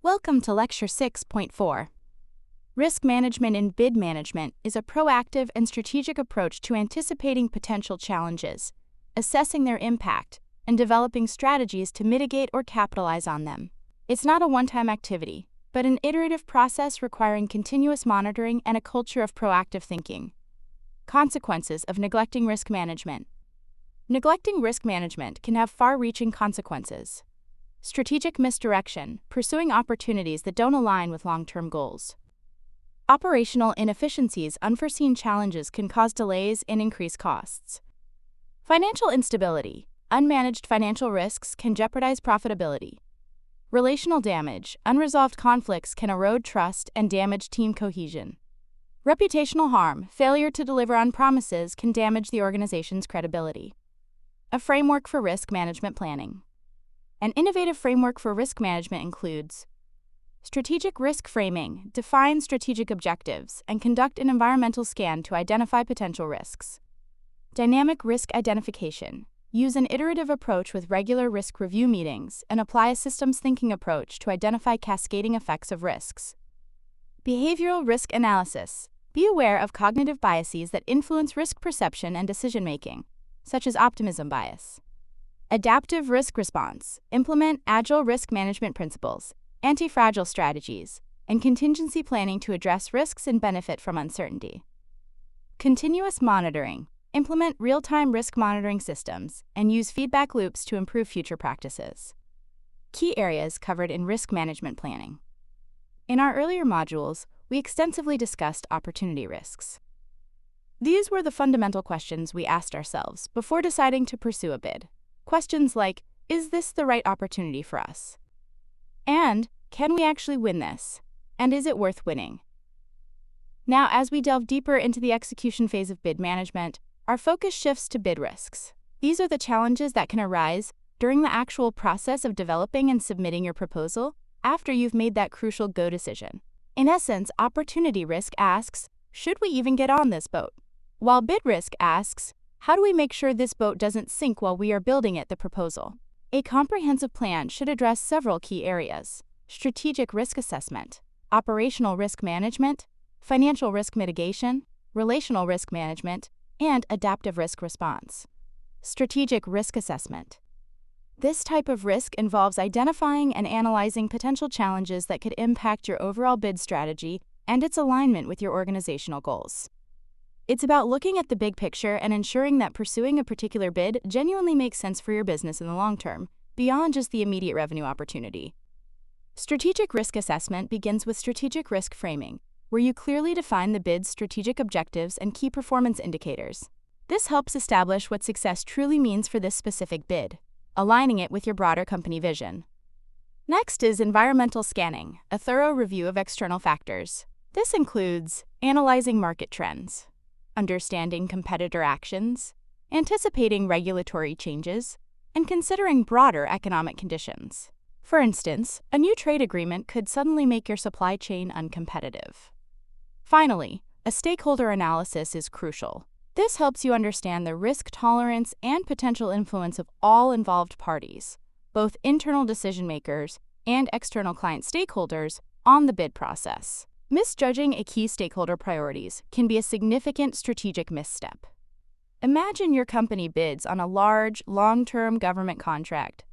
Welcome to Lecture 6.4. Risk management in bid management is a proactive and strategic approach to anticipating potential challenges, assessing their impact, and developing strategies to mitigate or capitalize on them. It's not a one-time activity, but an iterative process requiring continuous monitoring and a culture of proactive thinking. Consequences of neglecting risk management. Neglecting risk management can have far-reaching consequences. Strategic misdirection, pursuing opportunities that don't align with long-term goals. Operational inefficiencies, unforeseen challenges can cause delays and increase costs. Financial instability, unmanaged financial risks can jeopardize profitability. Relational damage, unresolved conflicts can erode trust and damage team cohesion. Reputational harm, failure to deliver on promises can damage the organization's credibility. A framework for risk management planning. An innovative framework for risk management includes strategic risk framing, define strategic objectives, and conduct an environmental scan to identify potential risks. Dynamic risk identification, use an iterative approach with regular risk review meetings and apply a systems thinking approach to identify cascading effects of risks. Behavioral risk analysis, be aware of cognitive biases that influence risk perception and decision-making, such as optimism bias. Adaptive risk response, implement agile risk management principles, anti-fragile strategies, and contingency planning to address risks and benefit from uncertainty. Continuous monitoring, implement real-time risk monitoring systems, and use feedback loops to improve future practices. Key areas covered in risk management planning. In our earlier modules, we extensively discussed opportunity risks. These were the fundamental questions we asked ourselves before deciding to pursue a bid. Questions like, is this the right opportunity for us? And, can we actually win this? And is it worth winning? Now, as we delve deeper into the execution phase of bid management, our focus shifts to bid risks. These are the challenges that can arise during the actual process of developing and submitting your proposal after you've made that crucial go decision. In essence, opportunity risk asks, should we even get on this boat? While bid risk asks, how do we make sure this boat doesn't sink while we are building the proposal? A comprehensive plan should address several key areas: strategic risk assessment, operational risk management, financial risk mitigation, relational risk management, and adaptive risk response. Strategic risk assessment. This type of risk involves identifying and analyzing potential challenges that could impact your overall bid strategy and its alignment with your organizational goals. It's about looking at the big picture and ensuring that pursuing a particular bid genuinely makes sense for your business in the long term, beyond just the immediate revenue opportunity. Strategic risk assessment begins with strategic risk framing, where you clearly define the bid's strategic objectives and key performance indicators. This helps establish what success truly means for this specific bid, aligning it with your broader company vision. Next is environmental scanning, a thorough review of external factors. This includes analyzing market trends, understanding competitor actions, anticipating regulatory changes, and considering broader economic conditions. For instance, a new trade agreement could suddenly make your supply chain uncompetitive. Finally, a stakeholder analysis is crucial. This helps you understand the risk tolerance and potential influence of all involved parties, both internal decision-makers and external client stakeholders, on the bid process. Misjudging a key stakeholder priorities can be a significant strategic misstep. Imagine your company bids on a large, long-term government contract.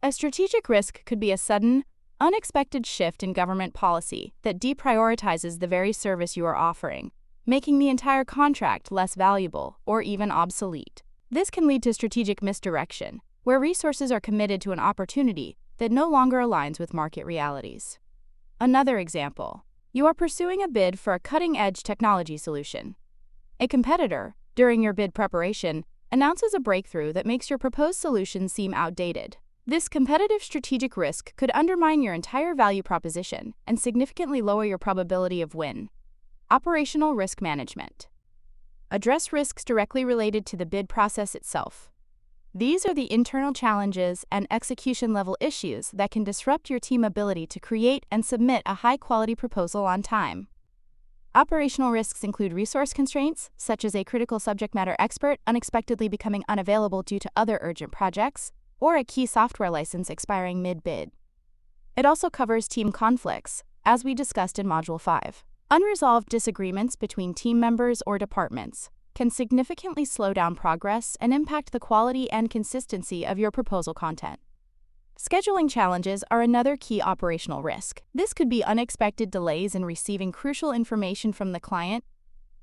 A strategic risk could be a sudden, unexpected shift in government policy that deprioritizes the very service you are offering, making the entire contract less valuable or even obsolete. This can lead to strategic misdirection, where resources are committed to an opportunity that no longer aligns with market realities. Another example. You are pursuing a bid for a cutting-edge technology solution. A competitor, during your bid preparation, announces a breakthrough that makes your proposed solution seem outdated. This competitive strategic risk could undermine your entire value proposition and significantly lower your probability of win. Operational risk management. Address risks directly related to the bid process itself. These are the internal challenges and execution-level issues that can disrupt your team's ability to create and submit a high-quality proposal on time. Operational risks include resource constraints, such as a critical subject matter expert unexpectedly becoming unavailable due to other urgent projects, or a key software license expiring mid-bid. It also covers team conflicts, as we discussed in Module 5. Unresolved disagreements between team members or departments can significantly slow down progress and impact the quality and consistency of your proposal content. Scheduling challenges are another key operational risk. This could be unexpected delays in receiving crucial information from the client,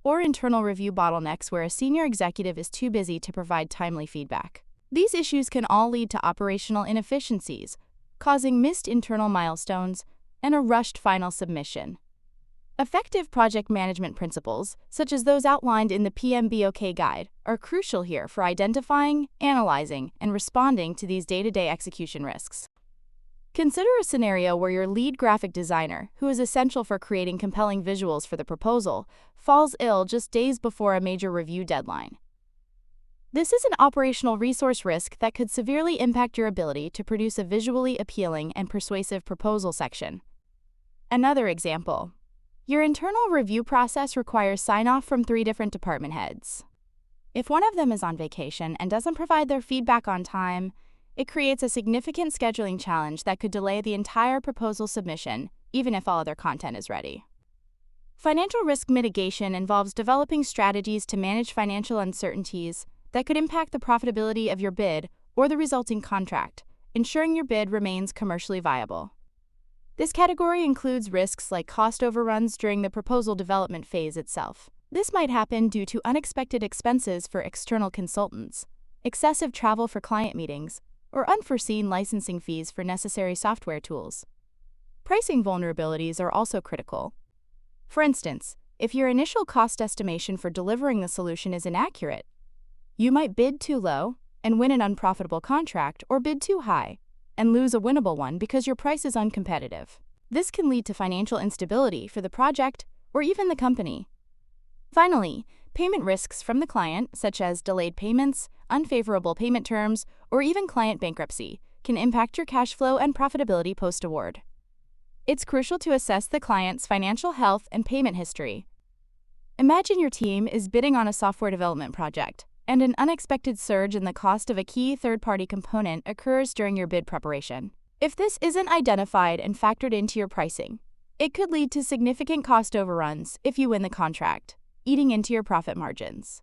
or internal review bottlenecks where a senior executive is too busy to provide timely feedback. These issues can all lead to operational inefficiencies, causing missed internal milestones and a rushed final submission. Effective project management principles, such as those outlined in the PMBOK guide, are crucial here for identifying, analyzing, and responding to these day-to-day execution risks. Consider a scenario where your lead graphic designer, who is essential for creating compelling visuals for the proposal, falls ill just days before a major review deadline. This is an operational resource risk that could severely impact your ability to produce a visually appealing and persuasive proposal section. Another example. Your internal review process requires sign-off from 3 different department heads. If one of them is on vacation and doesn't provide their feedback on time, it creates a significant scheduling challenge that could delay the entire proposal submission, even if all other content is ready. Financial risk mitigation involves developing strategies to manage financial uncertainties that could impact the profitability of your bid or the resulting contract, ensuring your bid remains commercially viable. This category includes risks like cost overruns during the proposal development phase itself. This might happen due to unexpected expenses for external consultants, excessive travel for client meetings, or unforeseen licensing fees for necessary software tools. Pricing vulnerabilities are also critical. For instance, if your initial cost estimation for delivering the solution is inaccurate, you might bid too low and win an unprofitable contract, or bid too high and lose a winnable one because your price is uncompetitive. This can lead to financial instability for the project or even the company. Finally, payment risks from the client, such as delayed payments, unfavorable payment terms, or even client bankruptcy, can impact your cash flow and profitability post-award. It's crucial to assess the client's financial health and payment history. Imagine your team is bidding on a software development project, and an unexpected surge in the cost of a key third-party component occurs during your bid preparation. If this isn't identified and factored into your pricing, it could lead to significant cost overruns if you win the contract, eating into your profit margins.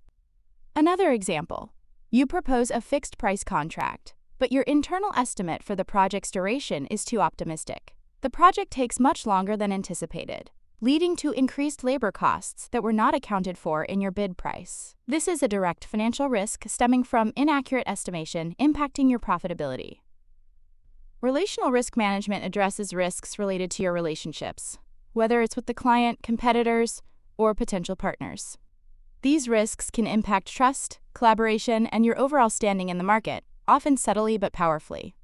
Another example, you propose a fixed-price contract, but your internal estimate for the project's duration is too optimistic. The project takes much longer than anticipated, leading to increased labor costs that were not accounted for in your bid price. This is a direct financial risk stemming from inaccurate estimation impacting your profitability. Relational risk management addresses risks related to your relationships, whether it's with the client, competitors, or potential partners. These risks can impact trust, collaboration, and your overall standing in the market, often subtly but powerfully.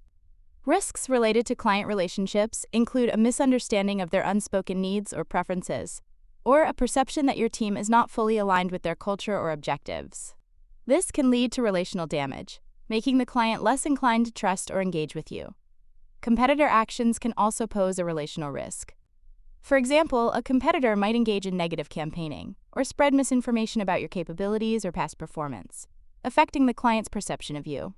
Risks related to client relationships include a misunderstanding of their unspoken needs or preferences, or a perception that your team is not fully aligned with their culture or objectives. This can lead to relational damage, making the client less inclined to trust or engage with you. Competitor actions can also pose a relational risk. For example, a competitor might engage in negative campaigning or spread misinformation about your capabilities or past performance, affecting the client's perception of you.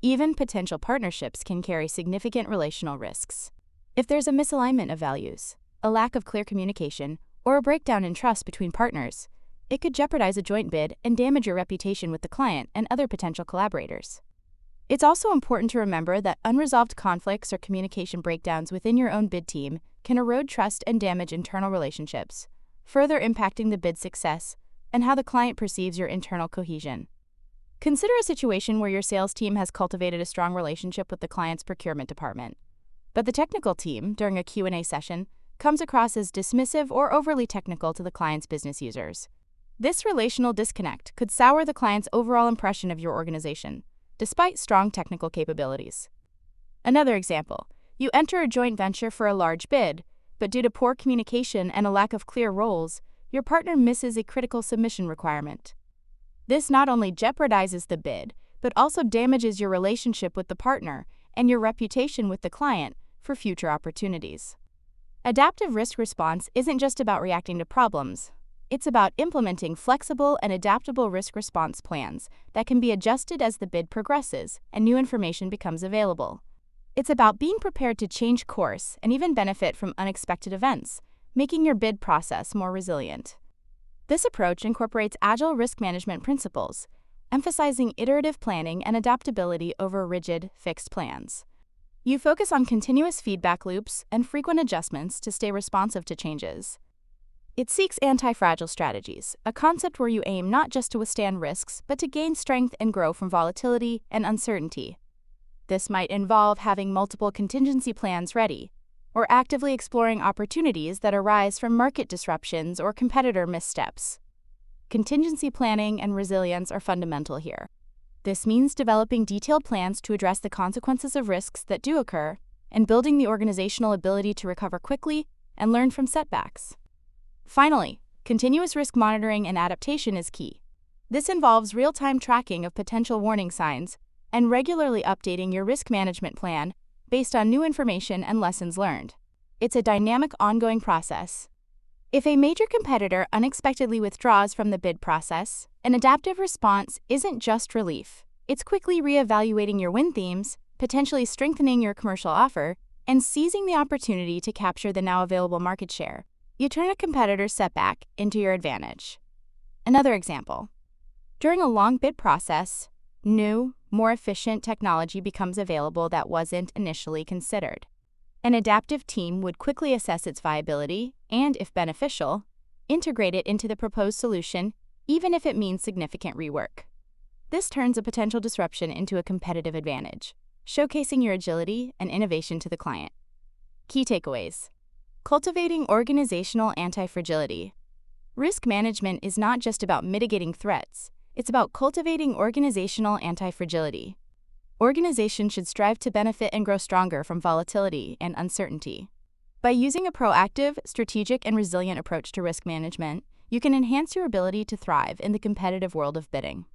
Even potential partnerships can carry significant relational risks. If there's a misalignment of values, a lack of clear communication, or a breakdown in trust between partners, it could jeopardize a joint bid and damage your reputation with the client and other potential collaborators. It's also important to remember that unresolved conflicts or communication breakdowns within your own bid team can erode trust and damage internal relationships, further impacting the bid success and how the client perceives your internal cohesion. Consider a situation where your sales team has cultivated a strong relationship with the client's procurement department, but the technical team, during a Q&A session, comes across as dismissive or overly technical to the client's business users. This relational disconnect could sour the client's overall impression of your organization, despite strong technical capabilities. Another example, you enter a joint venture for a large bid, but due to poor communication and a lack of clear roles, your partner misses a critical submission requirement. This not only jeopardizes the bid, but also damages your relationship with the partner and your reputation with the client for future opportunities. Adaptive risk response isn't just about reacting to problems. It's about implementing flexible and adaptable risk response plans that can be adjusted as the bid progresses and new information becomes available. It's about being prepared to change course and even benefit from unexpected events, making your bid process more resilient. This approach incorporates agile risk management principles, emphasizing iterative planning and adaptability over rigid, fixed plans. You focus on continuous feedback loops and frequent adjustments to stay responsive to changes. It seeks anti-fragile strategies, a concept where you aim not just to withstand risks, but to gain strength and grow from volatility and uncertainty. This might involve having multiple contingency plans ready, or actively exploring opportunities that arise from market disruptions or competitor missteps. Contingency planning and resilience are fundamental here. This means developing detailed plans to address the consequences of risks that do occur, and building the organizational ability to recover quickly and learn from setbacks. Finally, continuous risk monitoring and adaptation is key. This involves real-time tracking of potential warning signs and regularly updating your risk management plan based on new information and lessons learned. It's a dynamic, ongoing process. If a major competitor unexpectedly withdraws from the bid process, an adaptive response isn't just relief. It's quickly reevaluating your win themes, potentially strengthening your commercial offer, and seizing the opportunity to capture the now available market share. You turn a competitor's setback into your advantage. Another example. During a long bid process, new, more efficient technology becomes available that wasn't initially considered. An adaptive team would quickly assess its viability and, if beneficial, integrate it into the proposed solution, even if it means significant rework. This turns a potential disruption into a competitive advantage, showcasing your agility and innovation to the client. Key takeaways. Cultivating organizational antifragility. Risk management is not just about mitigating threats, it's about cultivating organizational antifragility. Organizations should strive to benefit and grow stronger from volatility and uncertainty. By using a proactive, strategic, and resilient approach to risk management, you can enhance your ability to thrive in the competitive world of bidding.